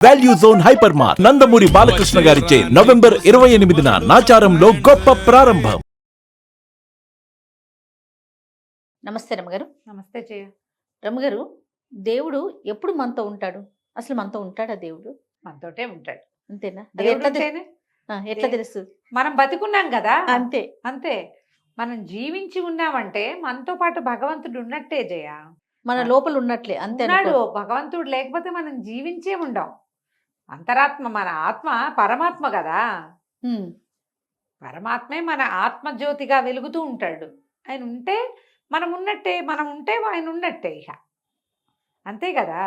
Value zone hyper mart Nandamuri Balakrishna గారిచే November 28న నాచారంలో గొప్ప ప్రారంభం. నమస్తే రమ్మగారు. నమస్తే జయ. రమ్మగారు, దేవుడు ఎప్పుడు మనతో ఉంటాడు? అసలు మనతో ఉంటాడా దేవుడు? మనతోటే ఉంటాడు. అంతేనా? అది దేవుడు ఎట్లా ఉంటేనే ఎట్లా తెలుస్తుంది? మనం బతికున్నాం కదా, అంతే. అంతే. మనం జీవించి ఉన్నామంటే మనతో పాటు భగవంతుడు ఉన్నట్టే జయ. మన లోపల ఉన్నట్లే, అంతే ఉన్నాడు. అనుకో. భగవంతుడు లేకపోతే మనం జీవించే ఉండం. అంతరాత్మ, మన ఆత్మ పరమాత్మ కదా. ఉమ్, పరమాత్మే మన ఆత్మజ్యోతిగా వెలుగుతూ ఉంటాడు. ఆయన ఉంటే మనం ఉన్నట్టే, మనం ఉంటే ఆయన ఉన్నట్టే. ఇక అంతే కదా.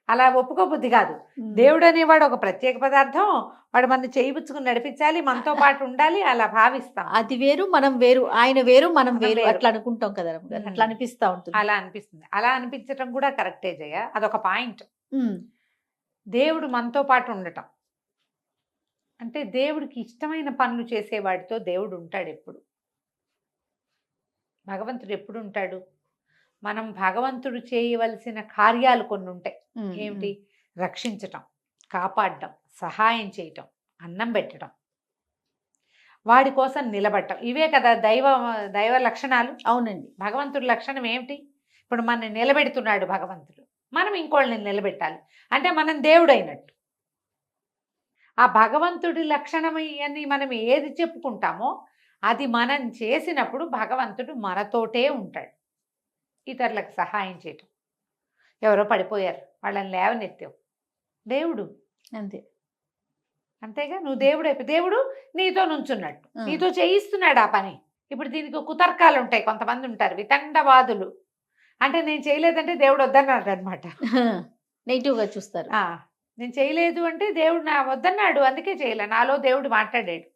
అలా ఒప్పుకోబుద్ధి కాదు. ఉమ్. దేవుడు అనేవాడు ఒక ప్రత్యేక పదార్థం. వాడు మన చేయిపుచ్చుకుని నడిపించాలి, మనతో పాటు ఉండాలి, అలా భావిస్తాం. అది వేరు, మనం వేరు. ఆయన వేరు, మనం మనం వేరు. వేరు. అట్లా అనుకుంటాం కదా రమ్మగారు. ఉమ్. అట్లా అనిపిస్తా ఉంటుంది. అలా అనిపిస్తుంది. అలా అనిపించటం కూడా కరెక్టే జయ. అదొక పాయింట్. ఉమ్, దేవుడు మనతో పాటు ఉండటం అంటే, దేవుడికి ఇష్టమైన పనులు చేసేవాడితో దేవుడు ఉంటాడు ఎప్పుడు. భగవంతుడు ఎప్పుడు ఉంటాడు? మనం భగవంతుడు చేయవలసిన కార్యాలు కొన్ని ఉంటాయి. ఉమ్, ఏమిటి? రక్షించటం, కాపాడడం, సహాయం చేయటం, అన్నం పెట్టడం, వాడి కోసం నిలబడటం. ఇవే కదా దైవ లక్షణాలు. అవునండి. భగవంతుడి లక్షణం ఏమిటి? ఇప్పుడు మనని నిలబెడుతున్నాడు భగవంతుడు, మనం ఇంకోళ్ళని నిలబెట్టాలి. అంటే మనం దేవుడు అయినట్టు. ఆ భగవంతుడి లక్షణం అని మనం ఏది చెప్పుకుంటామో అది మనం చేసినప్పుడు భగవంతుడు మనతోటే ఉంటాడు. ఇతరులకు సహాయం చేయటం. ఎవరో పడిపోయారు, వాళ్ళని లేవనెత్తావు, దేవుడు. అంతే. అంతేగా, నువ్వు దేవుడు అయిపోయి దేవుడు నీతో నుంచున్నట్టు, ఆ. నీతో చేయిస్తున్నాడు ఆ పని. ఇప్పుడు దీనికి కుతర్కాలు ఉంటాయి. కొంతమంది ఉంటారు వితండవాదులు. అంటే నేను చేయలేదంటే దేవుడు వద్దన్నాడు అనమాట. నెగిటివ్ గా చూస్తారు. నేను చేయలేదు అంటే దేవుడు నా వద్దన్నాడు, అందుకే చేయలే. నాలో దేవుడు మాట్లాడాడు.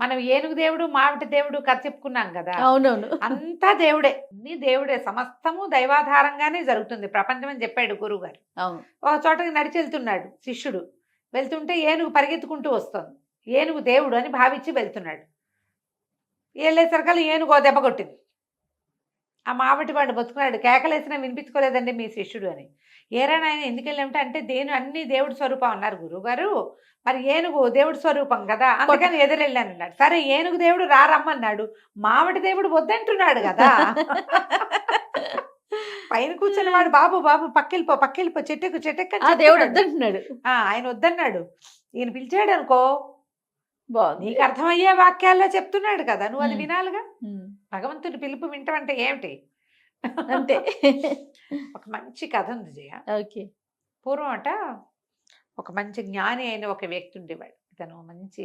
మనం ఏనుగు దేవుడు, మావిటి దేవుడు కథ చెప్పుకున్నాం కదా. అవునవును. అంతా దేవుడే, అన్ని దేవుడే. సమస్తము దైవాధారంగానే జరుగుతుంది ప్రపంచం అని చెప్పాడు గురువు గారు. అవును. ఒక చోటకి నడిచి వెళ్తున్నాడు శిష్యుడు. వెళ్తుంటే ఏనుగు పరిగెత్తుకుంటూ వస్తుంది. ఏనుగు దేవుడు అని భావించి వెళ్తున్నాడు. వెళ్ళేసరికల్లా ఏనుగు ఓ దెబ్బ కొట్టింది. ఆ మావటి వాడు బతుకున్నాడు. కేకలేసినా వినిపించుకోలేదండి మీ శిష్యుడు అని. ఏరా నాయన ఎందుకు వెళ్ళామంటే, అంటే అన్ని దేవుడి స్వరూపం అన్నారు గురువుగారు. మరి ఏనుగు దేవుడి స్వరూపం కదా, అందుకని ఎదురెళ్ళాను అన్నాడు. సరే, ఏనుగు దేవుడు రమ్మన్నాడు, మావటి దేవుడు వద్దంటున్నాడు కదా. పైన కూర్చున్న వాడు బాబు బాబు పక్కెళ్ళిపో చెట్టెక్కు ఆ దేవుడు వద్దంటున్నాడు. ఆయన వద్దన్నాడు. ఈయన పిలిచాడు అనుకో, బాగుంది. నీకు అర్థమయ్యే వాక్యాల్లో చెప్తున్నాడు కదా, నువ్వు అది ఉమ్. వినాలిగా. ఉమ్, భగవంతుడి పిలుపు వింటమంటే ఏమిటి? అంతే. ఒక మంచి కథ ఉంది జయ. ఓకే. పూర్వం అట ఒక మంచి జ్ఞాని అయిన ఒక వ్యక్తి ఉండేవాడు. ఇతను మంచి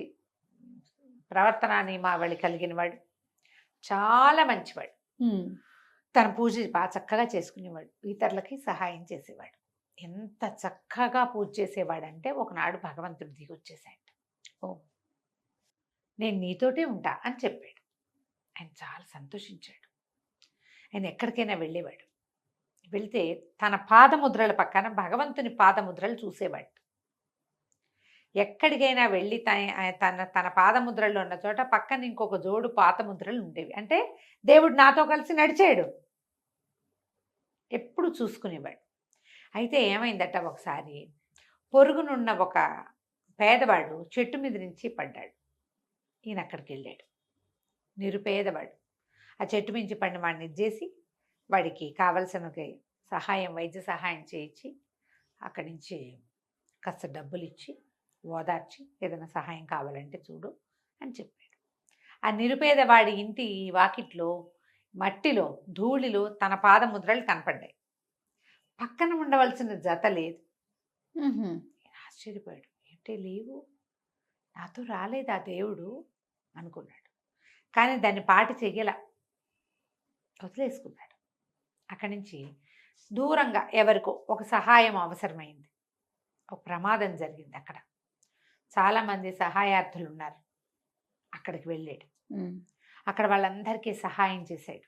ప్రవర్తన నియమావళి కలిగిన వాడు, చాలా మంచివాడు. ఉమ్, తన పూజ బాగా చక్కగా చేసుకునేవాడు, ఇతరులకి సహాయం చేసేవాడు. ఎంత చక్కగా పూజ చేసేవాడంటే, ఒకనాడు భగవంతుడు దిగి వచ్చేసాడు. ఓ, నేను నీతోటే ఉంటా అని చెప్పాడు. ఆయన చాలా సంతోషించాడు. ఆయన ఎక్కడికైనా వెళ్ళేవాడు. వెళ్తే తన పాదముద్రల పక్కన భగవంతుని పాదముద్రలు చూసేవాడు. ఎక్కడికైనా వెళ్ళి తన పాదముద్రలు ఉన్న చోట పక్కన ఇంకొక జోడు పాదముద్రలు ఉండేవి. అంటే దేవుడు నాతో కలిసి నడిచాడు. ఎప్పుడు చూసుకునేవాడు. అయితే ఏమైందట, ఒకసారి పొరుగునున్న ఒక పేదవాడు చెట్టు మీద నుంచి పడ్డాడు. ఈయన అక్కడికి వెళ్ళాడు. నిరుపేదవాడు. ఆ చెట్టు మించి పడిన వాడిని ఇచ్చేసి వాడికి కావలసిన సహాయం, వైద్య సహాయం చేయించి, అక్కడి నుంచి కాస్త డబ్బులు ఇచ్చి ఓదార్చి, ఏదైనా సహాయం కావాలంటే చూడు అని చెప్పాడు. ఆ నిరుపేదవాడి ఇంటి వాకిట్లో మట్టిలో ధూళిలో తన పాదముద్రలు కనపడ్డాయి. పక్కన ఉండవలసిన జత లేదు. ఉహుం. ఆశ్చర్యపోయాడు. ఏంటే లేవు, నాతో రాలేదు ఆ దేవుడు అనుకున్నాడు. కానీ దాన్ని పాటి చెయ్యల, వదిలేసుకున్నాడు. అక్కడి నుంచి దూరంగా ఎవరికో ఒక సహాయం అవసరమైంది. ఒక ప్రమాదం జరిగింది. అక్కడ చాలామంది సహాయార్థులు ఉన్నారు. అక్కడికి వెళ్ళాడు. ఉమ్, అక్కడ వాళ్ళందరికీ సహాయం చేశాడు.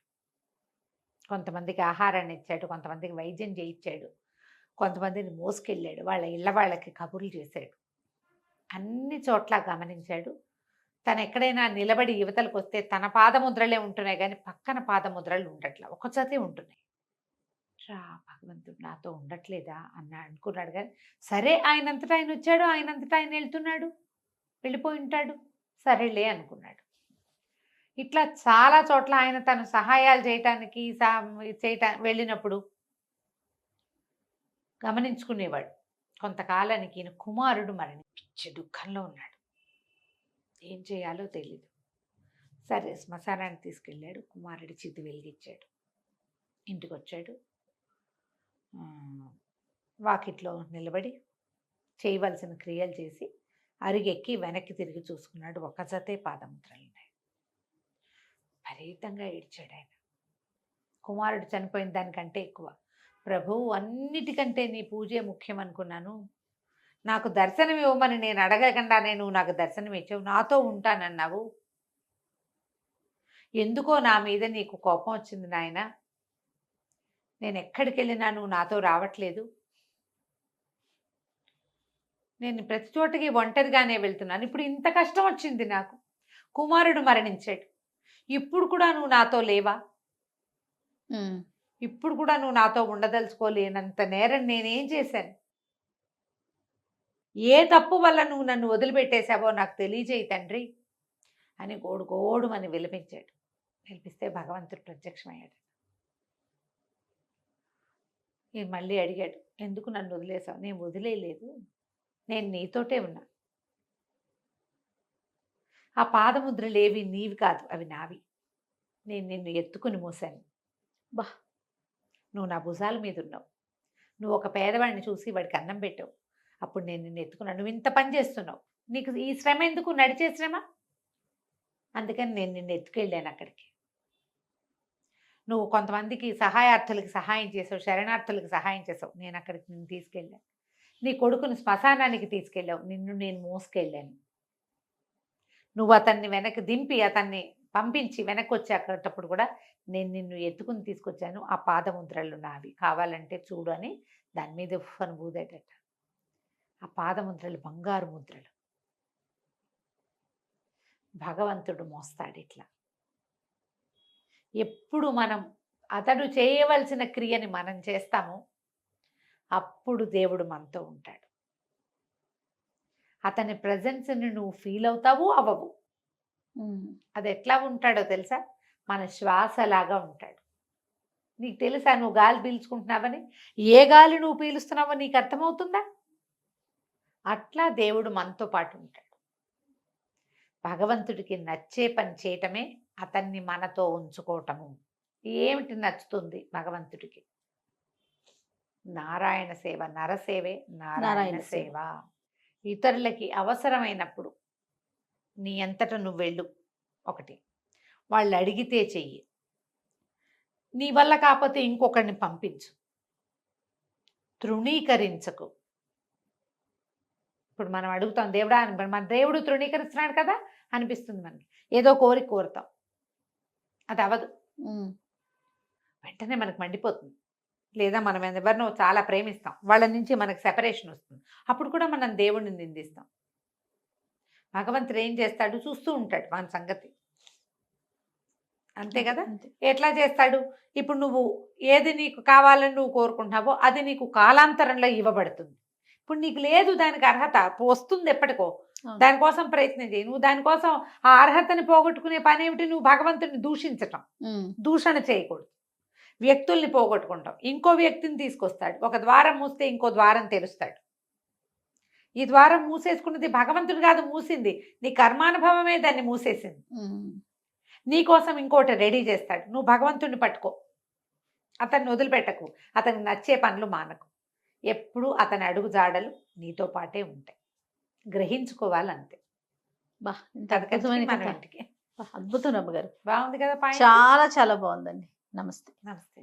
కొంతమందికి ఆహారాన్ని ఇచ్చాడు, కొంతమందికి వైద్యం చేయించాడు, కొంతమందిని మోసుకెళ్ళాడు, వాళ్ళ ఇళ్ళ వాళ్ళకి కబుర్లు చేశాడు. అన్ని చోట్ల గమనించాడు. తను ఎక్కడైనా నిలబడి యువతలకు వస్తే తన పాదముద్రలే ఉంటున్నాయి, కానీ పక్కన పాదముద్రలు ఉండట్లా, ఒక జతే ఉంటున్నాయి. రా భగవంతుడు నాతో ఉండట్లేదా అన్న అనుకున్నాడు. కానీ సరే, ఆయనంతటా ఆయన వచ్చాడు, ఆయనంతటా ఆయన వెళ్తున్నాడు, వెళ్ళిపోయి ఉంటాడు, సరేలే అనుకున్నాడు. ఇట్లా చాలా చోట్ల ఆయన తను సహాయాలు చేయటానికి వెళ్ళినప్పుడు గమనించుకునేవాడు. కొంతకాలానికి ఈయన కుమారుడు మరణించి దుఃఖంలో ఉన్నాడు. ఏం చేయాలో తెలీదు. సరే, శ్మశానానికి తీసుకెళ్ళాడు. కుమారుడి చితి వెలిగించాడు. ఇంటికి వచ్చాడు. వాకిట్లో నిలబడి చేయవలసిన క్రియలు చేసి అరిగెక్కి వెనక్కి తిరిగి చూసుకున్నాడు. ఒక జతే పాదముద్రలు ఉన్నాయి. విపరీతంగా ఏడ్చాడు ఆయన. కుమారుడు చనిపోయిన దానికంటే ఎక్కువ, ప్రభువు అన్నిటికంటే నీ పూజే ముఖ్యం అనుకున్నాను. నాకు దర్శనం ఇవ్వమని నేను అడగకుండానే నువ్వు నాకు దర్శనం ఇచ్చావు, నాతో ఉంటానన్నావు. ఎందుకో నా మీద నీకు కోపం వచ్చింది నాయన. నేను ఎక్కడికి వెళ్ళినా నువ్వు నాతో రావట్లేదు. నేను ప్రతి చోటకి ఒంటరిగానే వెళ్తున్నాను. ఇప్పుడు ఇంత కష్టం వచ్చింది నాకు. కుమారుడు మరణించాడు. ఇప్పుడు కూడా నువ్వు నాతో లేవా? ఇప్పుడు కూడా నువ్వు నాతో ఉండదలుచుకోలేనంత నేరం నేనేం చేశాను? ఏ తప్పు వల్ల నువ్వు నన్ను వదిలిపెట్టేశావో నాకు తెలియజేయి తండ్రి అని గోడుమని విలపించాడు. విలిపిస్తే భగవంతుడు ప్రత్యక్షమయ్యాడు. నేను మళ్ళీ అడిగాడు, ఎందుకు నన్ను వదిలేసావు? నేను వదిలేయలేదు, నేను నీతోటే ఉన్నా. ఆ పాదముద్రలు ఏవి నీవి కాదు, అవి నావి. నేను నిన్ను ఎత్తుకుని మోసాను. బా, నువ్వు నా భుజాల మీద ఉన్నావు. నువ్వు ఒక పేదవాడిని చూసి వాడికి అన్నం పెట్టావు. అప్పుడు నేను నిన్ను ఎత్తుకున్నాను. నువ్వు ఇంత పని చేస్తున్నావు, నీకు ఈ శ్రమ ఎందుకు? నడిచే శ్రమ. అందుకని నేను నిన్ను ఎత్తుకెళ్ళాను అక్కడికి. నువ్వు కొంతమందికి సహాయార్థులకి సహాయం చేసావు, శరణార్థులకి సహాయం చేసావు, నేను అక్కడికి నిన్ను తీసుకెళ్ళాను. నీ కొడుకుని శ్మశానానికి తీసుకెళ్ళావు, నిన్ను నేను మోసుకెళ్ళాను. నువ్వు అతన్ని వెనక్కి దింపి అతన్ని పంపించి వెనక్కి వచ్చేటప్పుడు కూడా నేను నిన్ను ఎత్తుకుని తీసుకొచ్చాను. ఆ పాదముద్రలు నావి, కావాలంటే చూడు అని దాని మీద ఉఫ్ఫను బూదేటట. ఆ పాదముద్రలు బంగారు ముద్రలు. భగవంతుడు మోస్తాడు ఇట్లా. ఎప్పుడు మనం అతడు చేయవలసిన క్రియని మనం చేస్తామో అప్పుడు దేవుడు మనతో ఉంటాడు. అతని ప్రజెన్స్ని నువ్వు ఫీల్ అవుతావు, అవ్వవు. అది ఎట్లా ఉంటాడో తెలుసా? మన శ్వాసలాగా ఉంటాడు. నీకు తెలుసా నువ్వు గాలి పీల్చుకుంటున్నావని? ఏ గాలి నువ్వు పీలుస్తున్నావో నీకు అర్థమవుతుందా? అట్లా దేవుడు మనతో పాటు ఉంటాడు. భగవంతుడికి నచ్చే పని చేయటమే అతన్ని మనతో ఉంచుకోవటము. ఏమిటి నచ్చుతుంది భగవంతుడికి? నారాయణ సేవ, నరసేవే నారాయణ సేవ. ఇతరులకి అవసరమైనప్పుడు నీ అంతటా నువ్వు వెళ్ళు. ఒకటి, వాళ్ళు అడిగితే చెయ్యి. నీ వల్ల కాకపోతే ఇంకొకరిని పంపించు. తృణీకరించకు. ఇప్పుడు మనం అడుగుతాం దేవుడా అని, మన దేవుడు తృణీకరిస్తున్నాడు కదా అనిపిస్తుంది మనకి. ఏదో కోరుతాం, అది అవ్వదు. వెంటనే మనకు మండిపోతుంది. లేదా మనం ఎవరినో చాలా ప్రేమిస్తాం, వాళ్ళ నుంచి మనకు సెపరేషన్ వస్తుంది. అప్పుడు కూడా మనం దేవుడిని నిందిస్తాం. భగవంతుడు ఏం చేస్తాడు? చూస్తూ ఉంటాడు మన సంగతి. అంతే కదా? ఎట్లా చేస్తాడు? ఇప్పుడు నువ్వు ఏది నీకు కావాలని నువ్వు కోరుకుంటున్నావో అది నీకు కాలాంతరంలో ఇవ్వబడుతుంది. ఇప్పుడు నీకు లేదు దానికి అర్హత, వస్తుంది ఎప్పటికో. దానికోసం ప్రయత్నం చేయి. నువ్వు దానికోసం ఆ అర్హతని పోగొట్టుకునే పని ఏమిటి? నువ్వు భగవంతుడిని దూషించటం. దూషణ చేయకూడదు. వ్యక్తుల్ని పోగొట్టుకుంటాం. ఇంకో వ్యక్తిని తీసుకొస్తాడు. ఒక ద్వారం మూస్తే ఇంకో ద్వారం తెరుస్తాడు. ఈ ద్వారం మూసేసుకున్నది భగవంతుడు కాదు మూసింది, నీ కర్మానుభవమే దాన్ని మూసేసింది. నీకోసం ఇంకోటి రెడీ చేస్తాడు. నువ్వు భగవంతుడిని పట్టుకో, అతన్ని వదిలిపెట్టకు, అతనికి నచ్చే పనులు మానకు. ఎప్పుడు అతని అడుగు జాడలు నీతో పాటే ఉంటాయి. గ్రహించుకోవాలంతే. అద్భుతం రమ్మగారు. బాగుంది కదా? చాలా చాలా బాగుందండి. నమస్తే. నమస్తే.